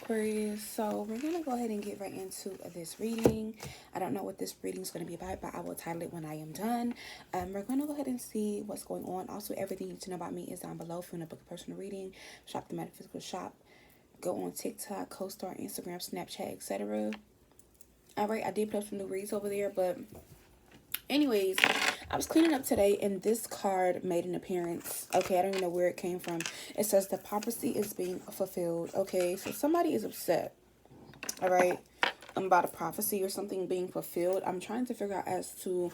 Aquarius. So we're gonna go ahead and get right into this reading. I don't know what this reading is gonna be about, but I will title it when I am done. We're gonna go ahead and see what's going on. Also, everything you need to know about me is down below. If you want to book a personal reading, shop the Metaphysical Shop. Go on TikTok, co-star, Instagram, Snapchat, etc. All right, I did put up some new reads over there, but anyways, I was cleaning up today and this card made an appearance. Okay, I don't even know where it came from. It says the prophecy is being fulfilled. Okay, so somebody is upset. All right, about a prophecy or something being fulfilled. I'm trying to figure out as to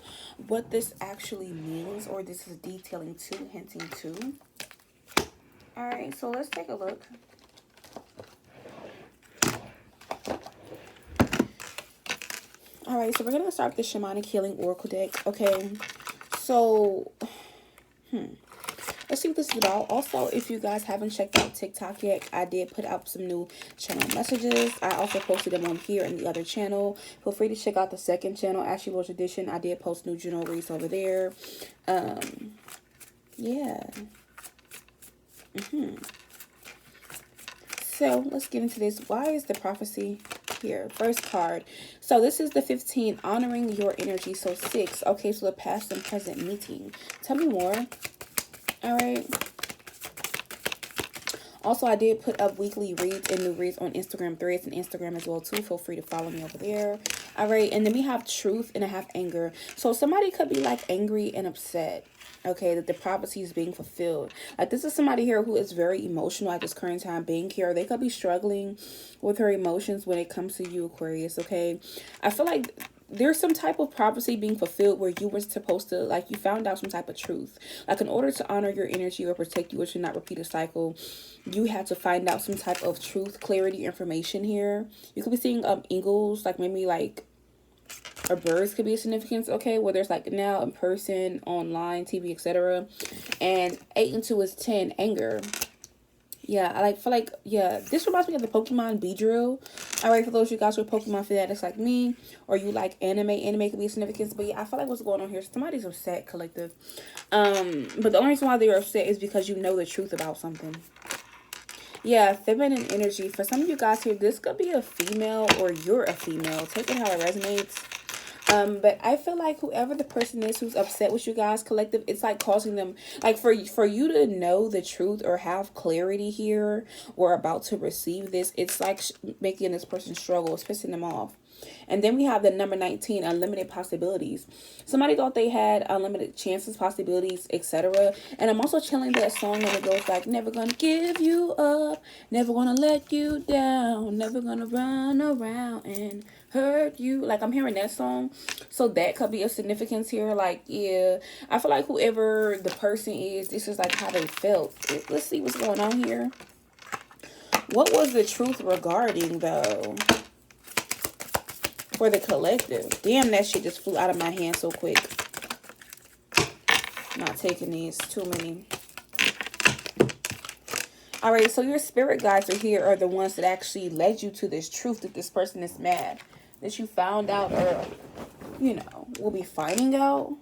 what this actually means, or this is detailing to, hinting to. All right, so let's take a look. All right, so we're going to start with the Shamanic Healing Oracle deck. Okay, so, let's see what this is about. Also, if you guys haven't checked out TikTok yet, I did put out some new channel messages. I also posted them on here and the other channel. Feel free to check out the second channel, Ashley Rose Edition. I did post new general reads over there. Yeah. So, let's get into this. Why is the prophecy here? First card. So this is the 15, honoring your energy. So 6. Okay, so the past and present meeting. Tell me more. All right. Also, I did put up weekly reads and new reads on Instagram threads and Instagram as well too. Feel free to follow me over there. All right, and then we have truth and I have anger. So somebody could be like angry and upset. Okay, that the prophecy is being fulfilled. Like this is somebody here who is very emotional at this current time being here. They could be struggling with her emotions when it comes to you, Aquarius. Okay, I feel like there's some type of prophecy being fulfilled where you were supposed to, like, you found out some type of truth. Like, in order to honor your energy or protect you or to not repeat a cycle, you had to find out some type of truth, clarity, information here. You could be seeing eagles, like maybe like, or birds could be a significance, okay, whether it's like now in person, online, TV, etc. And 8 and 2 is 10, anger. Yeah, I feel like, yeah, this reminds me of the Pokemon Beedrill. All right, for those of you guys who are Pokemon fanatics like me, or you like anime could be a significance. But yeah, I feel like what's going on here, somebody's upset, collective. But the only reason why they're upset is because you know the truth about something. Yeah, feminine energy. For some of you guys here, this could be a female or you're a female. Take it how it resonates. But I feel like whoever the person is who's upset with you guys, collective, it's like causing them, like for you to know the truth or have clarity here or about to receive this, it's like making this person struggle. It's pissing them off. And then we have the number 19, unlimited possibilities. Somebody thought they had unlimited chances, possibilities, etc. And I'm also chilling that song and it goes like, never gonna give you up, never gonna let you down, never gonna run around and hurt you. Like, I'm hearing that song. So that could be a significance here. Like, yeah, I feel like whoever the person is, this is like how they felt. Let's see what's going on here. What was the truth regarding, though, for the collective? Damn, that shit just flew out of my hand so quick. Not taking these. Too many. All right, so your spirit guides are here, are the ones that actually led you to this truth that this person is mad. That you found out, or, you know, will be finding out.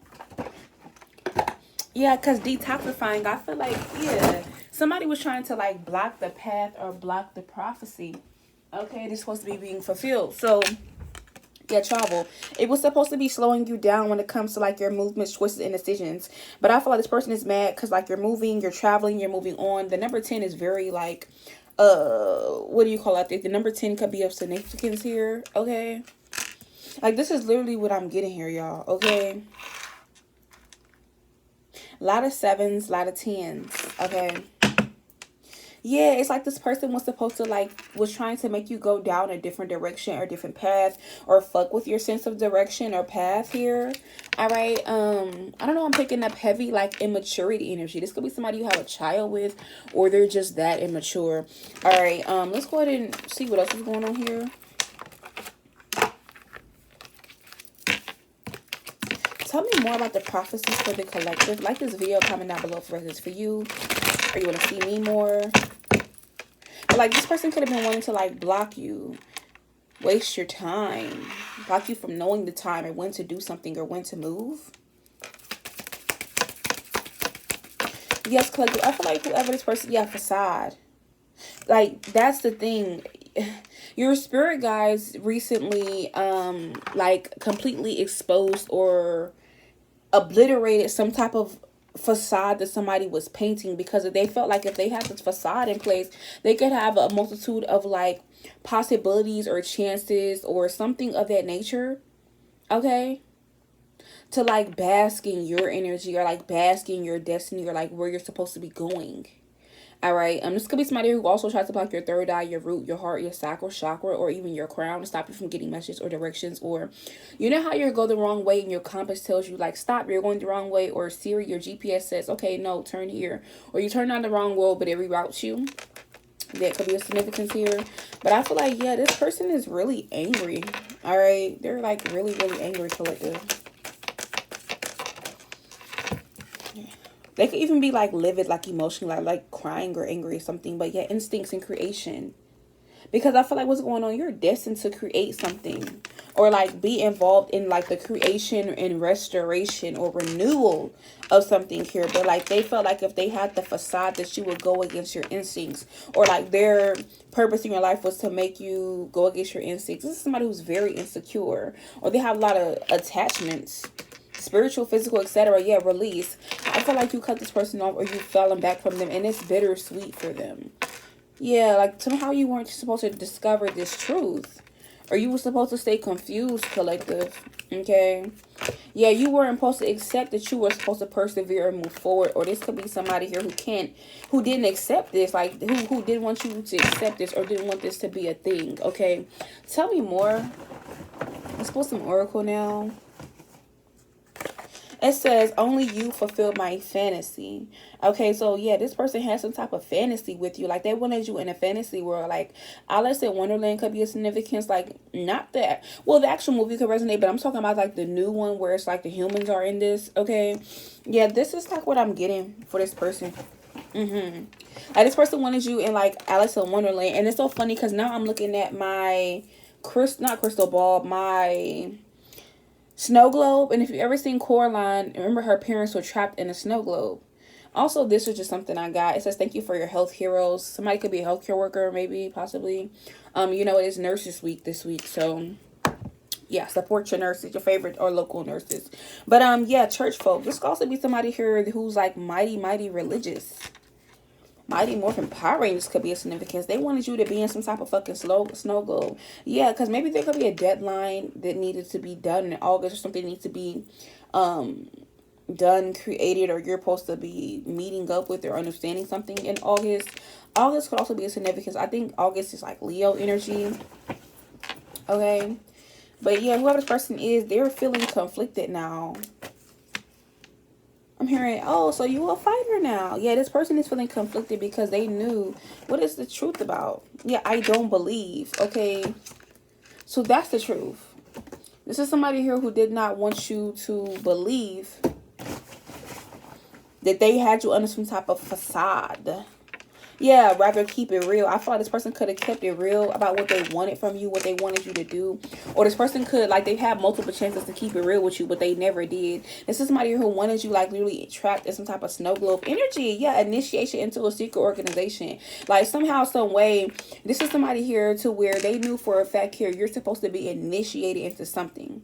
Yeah, because detoxifying, I feel like, yeah, somebody was trying to, like, block the path or block the prophecy. Okay, it's supposed to be being fulfilled. So, yeah, travel. It was supposed to be slowing you down when it comes to, like, your movements, choices, and decisions. But I feel like this person is mad because, like, you're moving, you're traveling, you're moving on. The number 10 is very, like, what do you call it? The number 10 could be of significance here, okay? Like, this is literally what I'm getting here, y'all, okay? A lot of 7s, a lot of 10s, okay? Yeah, it's like this person was supposed to, like, was trying to make you go down a different direction or different path or fuck with your sense of direction or path here. All right. I don't know. I'm picking up heavy, like, immaturity energy. This could be somebody you have a child with, or they're just that immature. All right. Let's go ahead and see what else is going on here. Tell me more about the prophecies for the collective. Like this video, comment down below if it's for you, or you want to see me more. But, like, this person could have been wanting to, like, block you, waste your time, block you from knowing the time or when to do something or when to move. Yes, collective. I feel like whoever this person, yeah, facade. Like, that's the thing. your spirit guides recently like completely exposed or obliterated some type of facade that somebody was painting, because they felt like if they had this facade in place, they could have a multitude of like possibilities or chances or something of that nature, okay, to like bask in your energy or like bask in your destiny or like where you're supposed to be going. All right. This could be somebody who also tries to block your third eye, your root, your heart, your sacral chakra, or even your crown to stop you from getting messages or directions. Or, you know how you go the wrong way and your compass tells you like, stop, you're going the wrong way. Or Siri, your GPS says, okay, no, turn here. Or you turn down the wrong road, but it reroutes you. That could be a significance here. But I feel like, yeah, this person is really angry. All right. They're like really, really angry, collective. They could even be like livid, like emotionally, like crying or angry or something. But yeah, instincts and creation. Because I feel like what's going on, you're destined to create something. Or like be involved in like the creation and restoration or renewal of something here. But like they felt like if they had the facade that you would go against your instincts. Or like their purpose in your life was to make you go against your instincts. This is somebody who's very insecure. Or they have a lot of attachments. Spiritual, physical, etc. Yeah, release. I feel like you cut this person off or you fallen back from them and it's bittersweet for them. Yeah, like somehow you weren't supposed to discover this truth. Or you were supposed to stay confused, collective. Okay? Yeah, you weren't supposed to accept that you were supposed to persevere and move forward. Or this could be somebody here who didn't accept this. Like, who didn't want you to accept this or didn't want this to be a thing. Okay? Tell me more. Let's pull some oracle now. It says, only you fulfill my fantasy. Okay, so yeah, this person has some type of fantasy with you. Like, they wanted you in a fantasy world. Like, Alice in Wonderland could be a significance. Like, not that. Well, the actual movie could resonate, but I'm talking about, like, the new one where it's, like, the humans are in this. Okay? Yeah, this is, like, what I'm getting for this person. Like, this person wanted you in, like, Alice in Wonderland. And it's so funny because now I'm looking at my, not crystal ball, my snow globe. And if you've ever seen Coraline, remember her parents were trapped in a snow globe. Also, this was just something I got. It says, thank you for your health heroes. Somebody could be a healthcare worker, maybe, possibly. You know, it is Nurses Week this week. So, yeah, support your nurses, your favorite or local nurses. But, yeah, church folk. This could also be somebody here who's, like, mighty, mighty religious. Mighty Morphin Power Rangers could be a significance. They wanted you to be in some type of fucking snow globe. Yeah, because maybe there could be a deadline that needed to be done in August, or something needs to be done, created, or you're supposed to be meeting up with or understanding something in August. August could also be a significance. I think August is like Leo energy. Okay. But yeah, whoever this person is, they're feeling conflicted now. I'm hearing, oh, so you a fighter now. Yeah, this person is feeling conflicted because they knew, what is the truth about? Yeah, I don't believe. Okay. So that's the truth. This is somebody here who did not want you to believe that they had you under some type of facade. Yeah, rather keep it real. I feel like this person could have kept it real about what they wanted from you, what they wanted you to do. Or this person could, like, they've had multiple chances to keep it real with you, but they never did. This is somebody who wanted you, like, literally trapped in some type of snow globe energy. Yeah, initiation into a secret organization. Like, somehow, some way, this is somebody here to where they knew for a fact here, you're supposed to be initiated into something.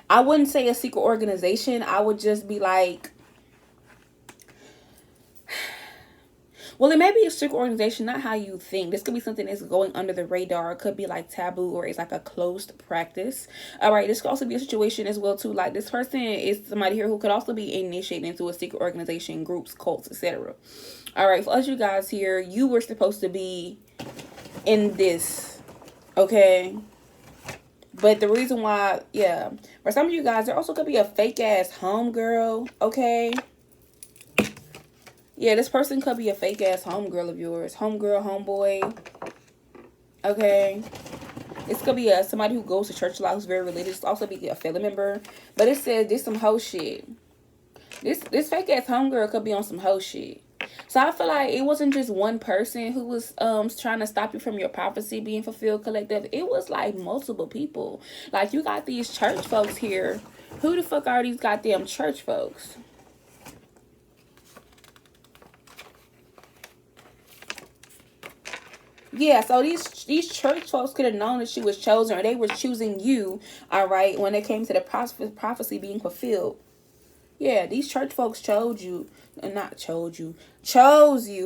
I wouldn't say a secret organization. I would just be like, well, it may be a secret organization, not how you think. This could be something that's going under the radar. It could be like taboo, or it's like a closed practice. All right, this could also be a situation as well too. Like, this person is somebody here who could also be initiated into a secret organization, groups, cults, etc. All right, for us, you guys here, you were supposed to be in this, okay? But the reason why, yeah, for some of you guys, there also could be a fake ass homegirl, okay? Yeah, this person could be a fake ass homegirl of yours. Homegirl, homeboy. Okay. This could be somebody who goes to church a lot, who's very religious. It's also be a family member. But it says this some hoe shit. This fake ass homegirl could be on some hoe shit. So I feel like it wasn't just one person who was trying to stop you from your prophecy being fulfilled, collective. It was like multiple people. Like, you got these church folks here. Who the fuck are these goddamn church folks? Yeah, so these church folks could have known that she was chosen, or they were choosing you, all right, when it came to the prophecy being fulfilled. Yeah, these church folks chose you, not chose you.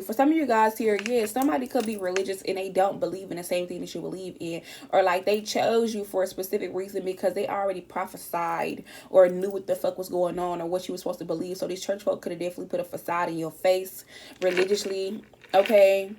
For some of you guys here, yeah, somebody could be religious and they don't believe in the same thing that you believe in, or like they chose you for a specific reason because they already prophesied or knew what the fuck was going on or what you were supposed to believe. So these church folk could have definitely put a facade in your face religiously, okay?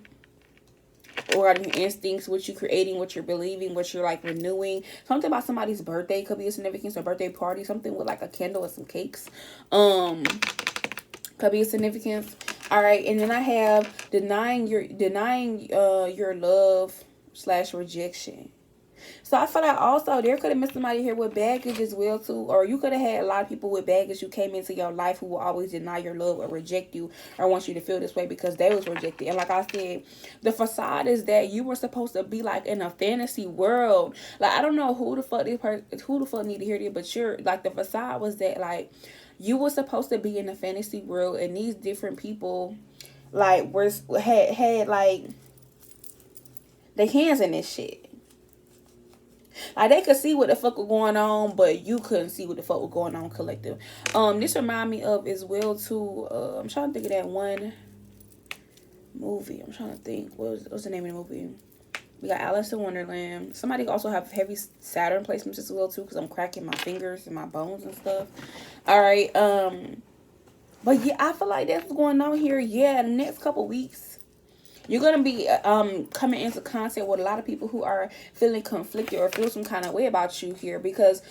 Or your instincts, what you're creating, what you're believing, what you're like renewing. Something about somebody's birthday could be a significance, a birthday party, something with like a candle and some cakes. Could be a significance. All right, and then I have denying your love / rejection. So I feel like also there could have been somebody here with baggage as well too, or you could have had a lot of people with baggage who came into your life who will always deny your love or reject you or want you to feel this way because they was rejected. And like I said, the facade is that you were supposed to be like in a fantasy world. Like I don't know who the fuck need to hear this, but you're like the facade was that like you were supposed to be in a fantasy world and these different people like had like their hands in this shit. Like they could see what the fuck was going on, but you couldn't see what the fuck was going on collective. This remind me of as well too. I'm trying to think of that one movie. I'm trying to think. What's the name of the movie? We got Alice in Wonderland. Somebody also have heavy Saturn placements as well too, because I'm cracking my fingers and my bones and stuff. All right. But yeah, I feel like that's what's going on here. Yeah, the next couple weeks. You're going to be coming into contact with a lot of people who are feeling conflicted or feel some kind of way about you here because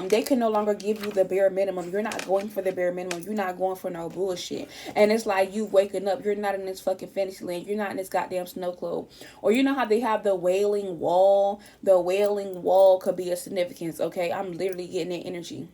they can no longer give you the bare minimum. You're not going for the bare minimum. You're not going for no bullshit. And it's like you waking up. You're not in this fucking fantasy land. You're not in this goddamn snow globe. Or you know how they have the wailing wall? The wailing wall could be a significance, okay? I'm literally getting that energy.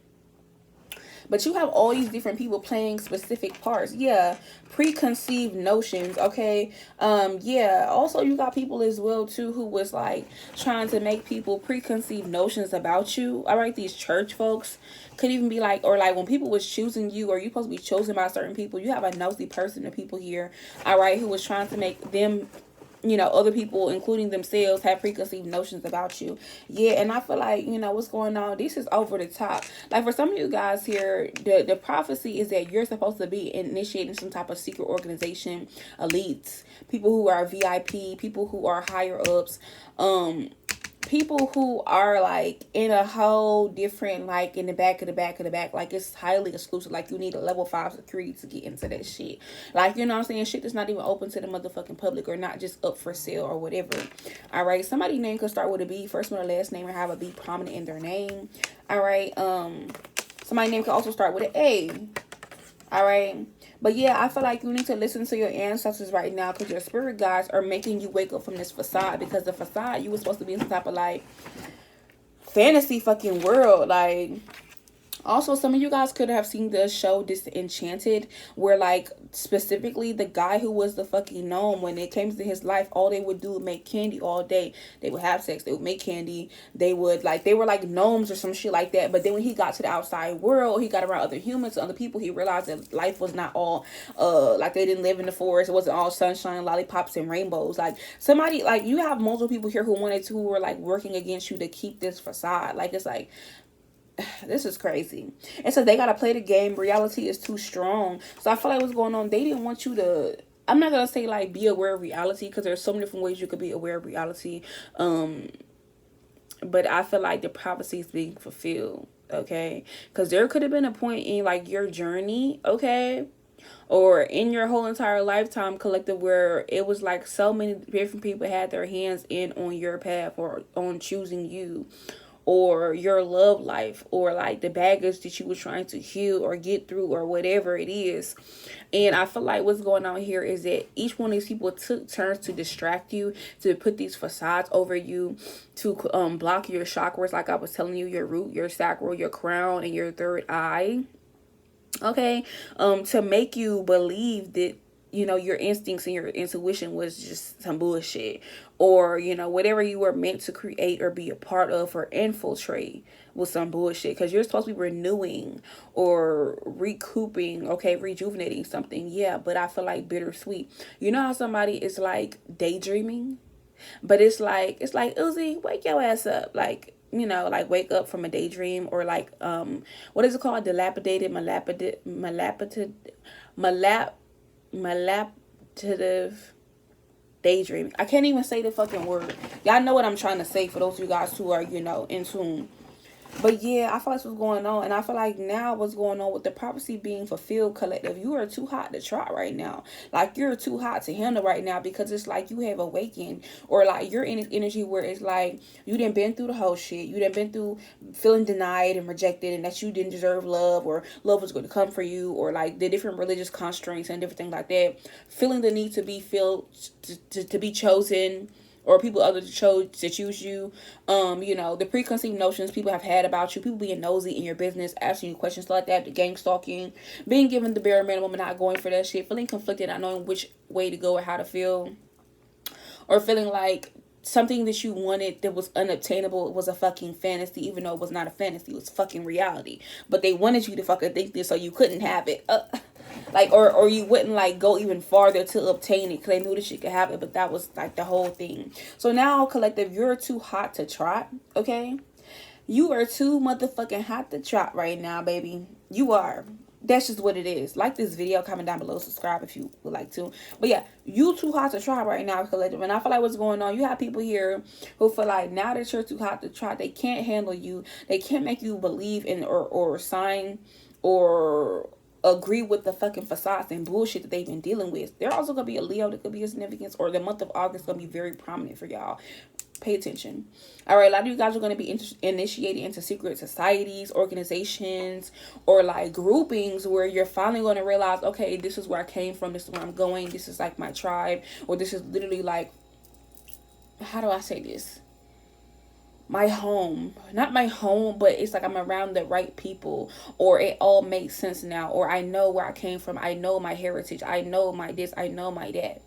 But you have all these different people playing specific parts. Yeah, preconceived notions, okay? Yeah, also you got people as well too who was like trying to make people preconceived notions about you. All right, these church folks could even be like, or like when people was choosing you or you supposed to be chosen by certain people, you have a nosy person of people here, all right, who was trying to make them, you know, other people, including themselves, have preconceived notions about you. Yeah, and I feel like, you know, what's going on, this is over the top. Like, for some of you guys here, the prophecy is that you're supposed to be initiating some type of secret organization, elites, people who are VIP, people who are higher ups, people who are like in a whole different, like in the back of the back of the back, like it's highly exclusive, like you need a level 5 security to get into that shit, like, you know what I'm saying, shit that's not even open to the motherfucking public or not just up for sale or whatever. All right, somebody's name could start with a B, first one or last name, or have a B prominent in their name. All right, somebody's name could also start with an A. All right, but yeah, I feel like you need to listen to your ancestors right now because your spirit guides are making you wake up from this facade, because the facade, you were supposed to be in some type of like fantasy fucking world. Like, also, some of you guys could have seen the show Disenchanted, where like specifically the guy who was the fucking gnome, when it came to his life, all they would do was make candy all day. They would have sex, they would make candy, they would like, they were like gnomes or some shit like that. But then when he got to the outside world, he got around other humans, other people, he realized that life was not all like they didn't live in the forest, it wasn't all sunshine, lollipops, and rainbows. Like, somebody, like, you have multiple people here who who were like working against you to keep this facade. Like, it's like, this is crazy. And so they gotta play the game. Reality is too strong. So I feel like what's going on, they didn't want you to, I'm not gonna say like be aware of reality, because there's so many different ways you could be aware of reality. But I feel like the prophecy is being fulfilled, okay? Because there could have been a point in like your journey, okay, or in your whole entire lifetime collective, where it was like so many different people had their hands in on your path or on choosing you, or your love life, or like the baggage that you were trying to heal or get through, or whatever it is. And I feel like what's going on here is that each one of these people took turns to distract you, to put these facades over you, to block your chakras, like I was telling you, your root, your sacral, your crown, and your third eye, okay, to make you believe that, you know, your instincts and your intuition was just some bullshit, or, you know, whatever you were meant to create or be a part of or infiltrate was some bullshit, because you're supposed to be renewing or recouping, okay, rejuvenating something. Yeah, but I feel like bittersweet. You know how somebody is like daydreaming? But it's like Uzi, wake your ass up. Like, you know, like wake up from a daydream, or like what is it called? Dilapidated, malapidative daydream. I can't even say the fucking word. Y'all know what I'm trying to say for those of you guys who are, you know, in tune. But yeah, I feel like what's going on. And I feel like now what's going on with the prophecy being fulfilled, collective, you are too hot to trot right now. Like, you're too hot to handle right now, because it's like you have awakened, or like you're in this energy where it's like you done been through the whole shit. You done been through feeling denied and rejected, and that you didn't deserve love, or love was going to come for you, or like the different religious constraints and different things like that. Feeling the need to be filled, to be chosen, or people others chose to choose you. You know, the preconceived notions people have had about you, people being nosy in your business, asking you questions like that, the gang stalking, being given the bare minimum and not going for that shit, feeling conflicted, not knowing which way to go or how to feel, or feeling like something that you wanted that was unobtainable was a fucking fantasy, even though it was not a fantasy, it was fucking reality. But they wanted you to fucking think this so you couldn't have it. Like, or you wouldn't like go even farther to obtain it, because they knew that shit could happen. But that was like the whole thing. So now, collective, you're too hot to trot. Okay, you are too motherfucking hot to trot right now, baby. You are. That's just what it is. Like this video, comment down below, subscribe if you would like to. But yeah, you too hot to trot right now, collective. And I feel like what's going on, you have people here who feel like now that you're too hot to trot, they can't handle you. They can't make you believe in or sign or agree with the fucking facades and bullshit that they've been dealing with. They're also gonna be a Leo that could be a significance, or the month of August gonna be very prominent for y'all. Pay attention. All right, a lot of you guys are going to be initiated into secret societies, organizations, or like groupings where you're finally going to realize, okay, this is where I came from, this is where I'm going, this is like my tribe, or this is literally like, how do I say this? My home. Not my home, but it's like I'm around the right people, or it all makes sense now, or I know where I came from, I know my heritage, I know my this, I know my that.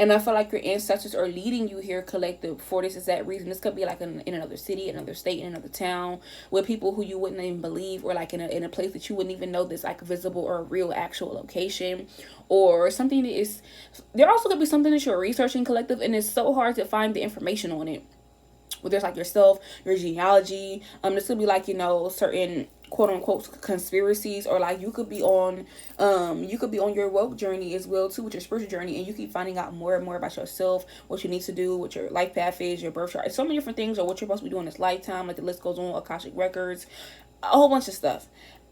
And I feel like your ancestors are leading you here, collective, for this exact reason. This could be like in another city, another state, in another town, with people who you wouldn't even believe, or like in a place that you wouldn't even know that's like visible or a real actual location, or something that is. There also could be something that you're researching, collective, and it's so hard to find the information on it. Whether it's like yourself, your genealogy, this could be like, you know, certain quote unquote conspiracies, or like you could be on your woke journey as well too, with your spiritual journey, and you keep finding out more and more about yourself, what you need to do, what your life path is, your birth chart, so many different things, or what you're supposed to be doing this lifetime. Like the list goes on. Akashic records, a whole bunch of stuff.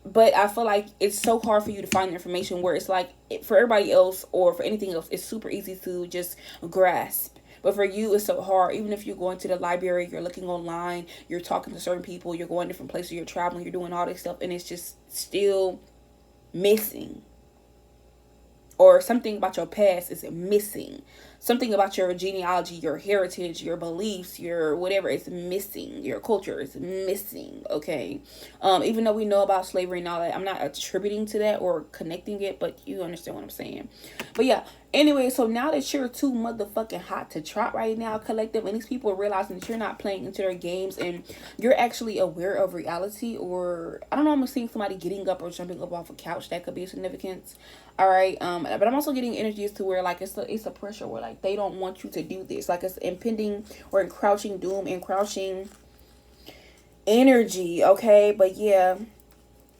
But I feel like it's so hard for you to find the information, where it's like for everybody else or for anything else, it's super easy to just grasp. But for you, it's so hard. Even if you're going to the library, you're looking online, you're talking to certain people, you're going different places, you're traveling, you're doing all this stuff, and it's just still missing. Or something about your past is missing. Something about your genealogy, your heritage, your beliefs, your whatever is missing. Your culture is missing, okay? Even though we know about slavery and all that, I'm not attributing to that or connecting it, but you understand what I'm saying. But yeah, anyway, so now that you're too motherfucking hot to trot right now, collective, and these people are realizing that you're not playing into their games, and you're actually aware of reality, or I don't know, I'm seeing somebody getting up or jumping up off a couch. That could be a significance. All right, but I'm also getting energies to where like it's a pressure where like they don't want you to do this, like it's impending or encroaching doom, encroaching energy, okay? But yeah,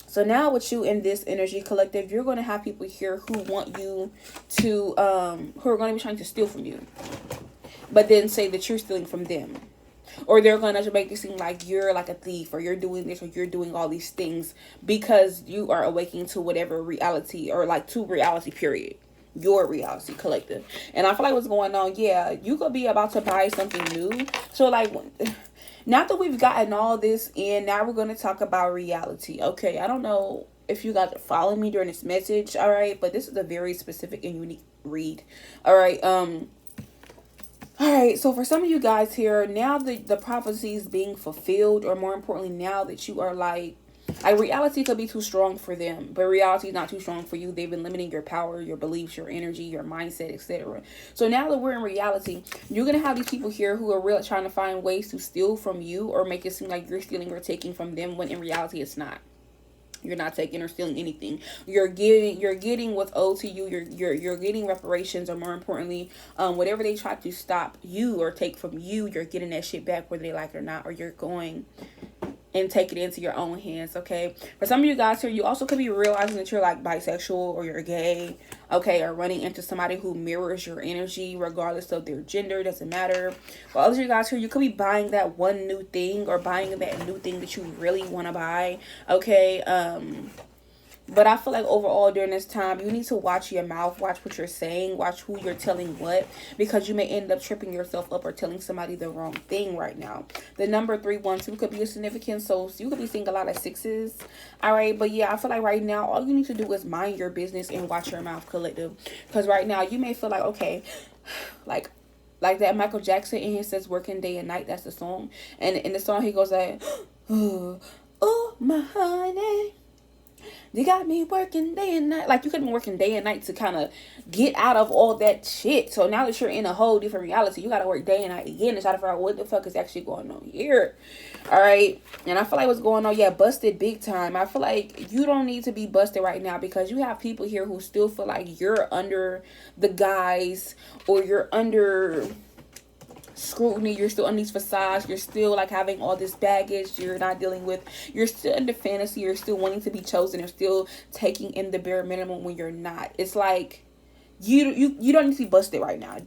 so now with you in this energy, collective, you're going to have people here who want you to who are going to be trying to steal from you, but then say that you're stealing from them. Or they're going to make it seem like you're like a thief, or you're doing this, or you're doing all these things because you are awakening to whatever reality, or like to reality, period. Your reality, collective. And I feel like what's going on, yeah, you could be about to buy something new. So like, now that we've gotten all this in, now we're going to talk about reality. Okay, I don't know if you guys are following me during this message, all right? But this is a very specific and unique read, all right? All right, so for some of you guys here, now the prophecy is being fulfilled, or more importantly, now that you are like reality could be too strong for them, but reality is not too strong for you. They've been limiting your power, your beliefs, your energy, your mindset, etc. So now that we're in reality, you're going to have these people here who are really trying to find ways to steal from you, or make it seem like you're stealing or taking from them, when in reality it's not. You're not taking or stealing anything. You're getting what's owed to you. You're getting reparations, or more importantly, whatever they try to stop you or take from you, you're getting that shit back whether they like it or not, or you're going and take it into your own hands. Okay, for some of you guys here, you also could be realizing that you're like bisexual or you're gay, okay, or running into somebody who mirrors your energy regardless of their gender. Doesn't matter. For others of you guys here, you could be buying that one new thing, or buying that new thing that you really want to buy. Okay, but I feel like overall during this time, you need to watch your mouth, watch what you're saying, watch who you're telling what, because you may end up tripping yourself up or telling somebody the wrong thing right now. The number 312 could be a significant, so you could be seeing a lot of sixes. All right, but yeah, I feel like right now, all you need to do is mind your business and watch your mouth, collective. Because right now, you may feel like, okay, like that Michael Jackson, and he says working day and night, that's the song. And in the song, he goes like, oh, my honey, they got me working day and night. Like, you could be working day and night to kind of get out of all that shit. So now that you're in a whole different reality, you got to work day and night again to try to figure out what the fuck is actually going on here. All right. And I feel like what's going on, yeah, busted big time. I feel like you don't need to be busted right now, because you have people here who still feel like you're under the guise, or you're under scrutiny, you're still on these facades, you're still like having all this baggage you're not dealing with, you're still in the fantasy, you're still wanting to be chosen, you're still taking in the bare minimum when you're not. It's like you don't need to be busted right now.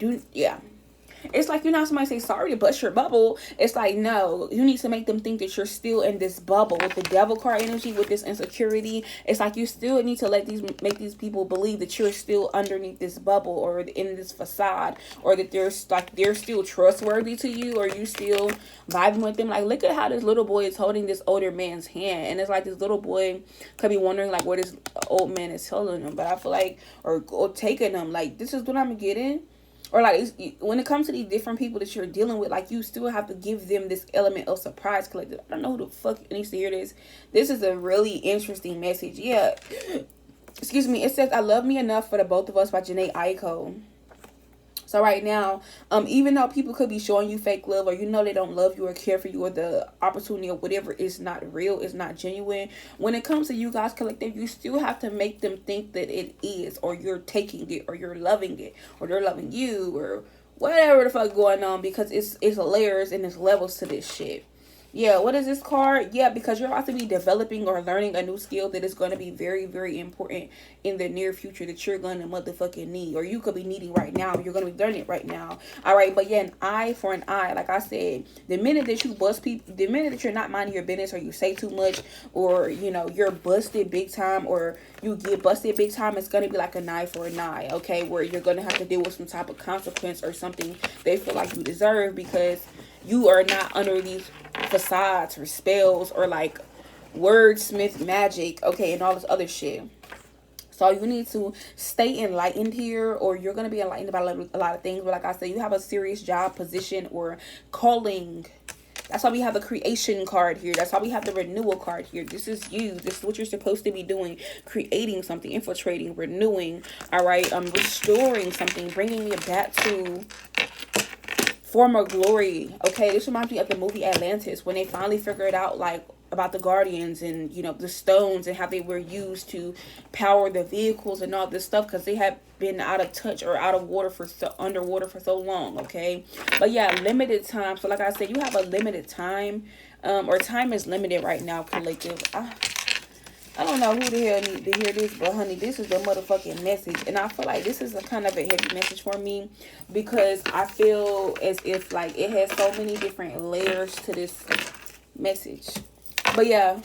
It's like, you know, somebody say sorry to bust your bubble. It's like, no, you need to make them think that you're still in this bubble with the devil card energy, with this insecurity. It's like you still need to make these people believe that you're still underneath this bubble, or in this facade, or that they're still trustworthy to you, or you still vibing with them. Like, look at how this little boy is holding this older man's hand, and it's like this little boy could be wondering like what this old man is telling him. But I feel like, or taking them like, this is what I'm getting. Or like, when it comes to these different people that you're dealing with, like, you still have to give them this element of surprise, collective. I don't know who the fuck needs to hear this. This is a really interesting message. Yeah. Excuse me. It says, I Love Me Enough for the Both of Us by Janae Aiko. So right now, even though people could be showing you fake love, or you know they don't love you or care for you, or the opportunity or whatever is not real, is not genuine, when it comes to you guys collective, you still have to make them think that it is, or you're taking it, or you're loving it, or they're loving you, or whatever the fuck going on, because it's layers and it's levels to this shit. Yeah, what is this card? Yeah, because you're about to be developing or learning a new skill that is going to be very, very important in the near future, that you're going to motherfucking need, or you could be needing right now. You're going to be learning it right now. All right, but yeah, an eye for an eye. Like I said, the minute that you bust people, the minute that you're not minding your business, or you say too much, or, you know, you're busted big time, or you get busted big time, it's going to be like an eye for an eye, okay, where you're going to have to deal with some type of consequence, or something they feel like you deserve, because you are not under these facades or spells, or like wordsmith magic, okay, and all this other shit. So you need to stay enlightened here, or you're going to be enlightened about a lot of things. But like I said, you have a serious job, position, or calling. That's why we have the creation card here. That's why we have the renewal card here. This is you. This is what you're supposed to be doing. Creating something, infiltrating, renewing, all right, restoring something, bringing it back to former glory. Okay, this reminds me of the movie Atlantis, when they finally figured out like about the guardians, and, you know, the stones, and how they were used to power the vehicles and all this stuff, because they had been out of touch, or out of water underwater for so long. Okay, but yeah, limited time. So like I said, you have a limited time, or time is limited right now, collective. I don't know who the hell need to hear this, but honey, this is the motherfucking message. And I feel like this is a kind of a heavy message for me, because I feel as if like it has so many different layers to this message. But yeah,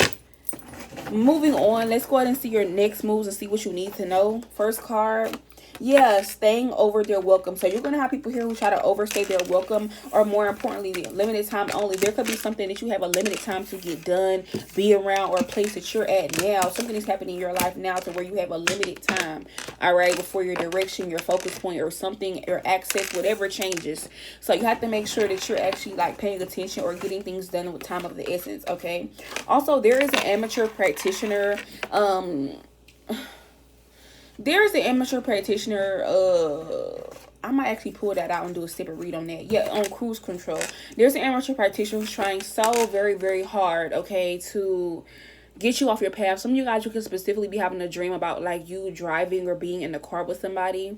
moving on, let's go ahead and see your next moves and see what you need to know. First card. Yeah, staying over their welcome. So you're going to have people here who try to overstay their welcome, or more importantly, limited time only. There could be something that you have a limited time to get done, be around, or a place that you're at now. Something is happening in your life now to where you have a limited time, all right, before your direction, your focus point, or something, your access, whatever changes. So you have to make sure that you're actually like paying attention, or getting things done with time of the essence, okay? Also, there is an amateur practitioner, there's the amateur practitioner, I might actually pull that out and do a separate read on that. Yeah, on cruise control. There's an amateur practitioner who's trying so very, very hard, okay, to get you off your path. Some of you guys, you can specifically be having a dream about like you driving or being in the car with somebody.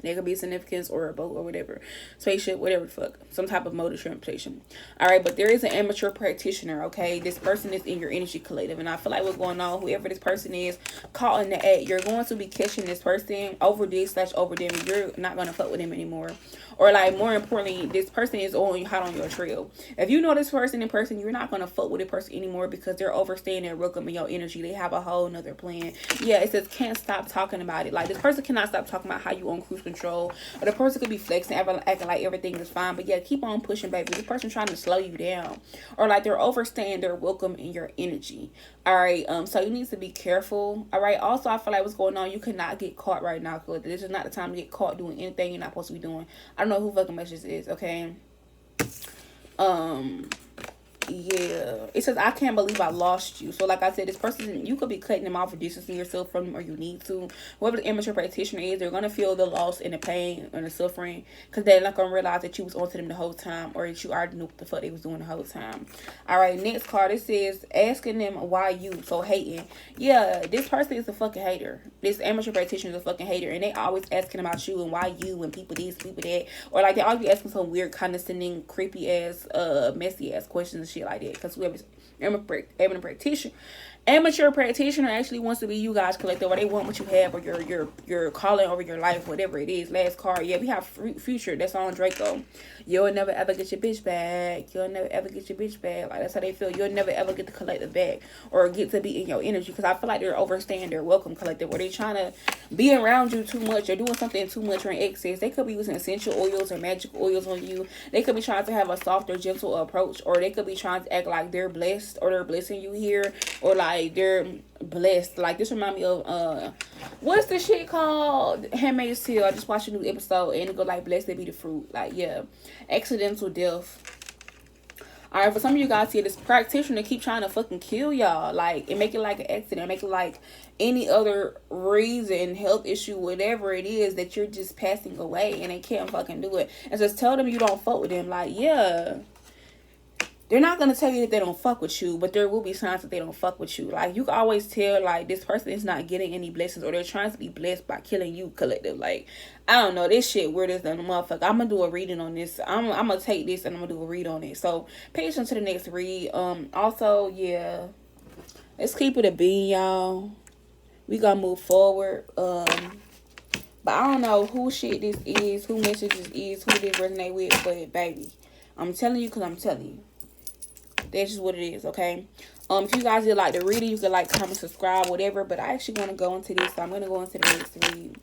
There could be significance or a boat or whatever. Spaceship, whatever the fuck. Some type of mode of transportation. Alright, but there is an amateur practitioner, okay? This person is in your energy collective. And I feel like what's going on, whoever this person is, caught in the act, you're going to be catching this person over this / over them. You're not going to fuck with them anymore. Or like, more importantly, this person is hot on your trail. If you know this person in person, you're not going to fuck with this person anymore because they're overstaying their welcome in your energy. They have a whole nother plan. Yeah, it says can't stop talking about it. Like, this person cannot stop talking about how you on cruise control. Or the person could be flexing, acting like everything is fine. But yeah, keep on pushing, baby. This person trying to slow you down. Or like they're overstaying their welcome in your energy. Alright, so you need to be careful. Alright, also I feel like what's going on, you cannot get caught right now. Because this is not the time to get caught doing anything you're not supposed to be doing. I don't know who fucking message this is, okay? Yeah, it says I can't believe I lost you. So like I said, this person, you could be cutting them off or distancing yourself from them, or you need to. Whoever the amateur practitioner is, they're gonna feel the loss and the pain and the suffering because they're not gonna realize that you was onto them the whole time, or that you already knew what the fuck they was doing the whole time. All right, next card, it says asking them why you, so hating. Yeah, this person is a fucking hater. This amateur practitioner is a fucking hater, and they always asking about you and why you and people this, people that, or like they always be asking some weird, condescending, creepy ass, messy ass questions and shit like that. Because whoever amateur practitioner actually wants to be you guys collective, or they want what you have, or your calling over your life, whatever it is. Last card, yeah, we have Future. That's on Draco. You'll never ever get your bitch back. You'll never ever get your bitch back. Like, that's how they feel. You'll never ever get the collective back, or get to be in your energy. Because I feel like they're overstaying their welcome collective, or they trying to be around you too much, or doing something too much, or in excess. They could be using essential oils or magic oils on you. They could be trying to have a softer, gentle approach, or they could be trying to act like they're blessed, or they're blessing you here, or like they're blessed. Like, this remind me of what's the shit called, Handmaid's Tale. I just watched a new episode and it go like, blessed be the fruit. Like, yeah, accidental death. All right, for some of you guys here, this practitioner keep trying to fucking kill y'all, like, and make it like an accident, make it like any other reason, health issue, whatever it is, that you're just passing away and they can't fucking do it. And just tell them you don't fuck with them. Like, yeah, they're not going to tell you that they don't fuck with you, but there will be signs that they don't fuck with you. Like, you can always tell, like, this person is not getting any blessings, or they're trying to be blessed by killing you, collective. Like, I don't know. This shit weird as the motherfucker. I'm going to do a reading on this. I'm going to take this and I'm going to do a read on it. So, pay attention to the next read. Also, yeah, let's keep it a bean, y'all. We going to move forward. But I don't know who shit this is, who message this is, who this resonate with, but baby, I'm telling you because I'm telling you. That's just what it is, okay? If you guys did like the reading, you could like, comment, subscribe, whatever. But I actually want to go into this, so I'm going to go into the next read.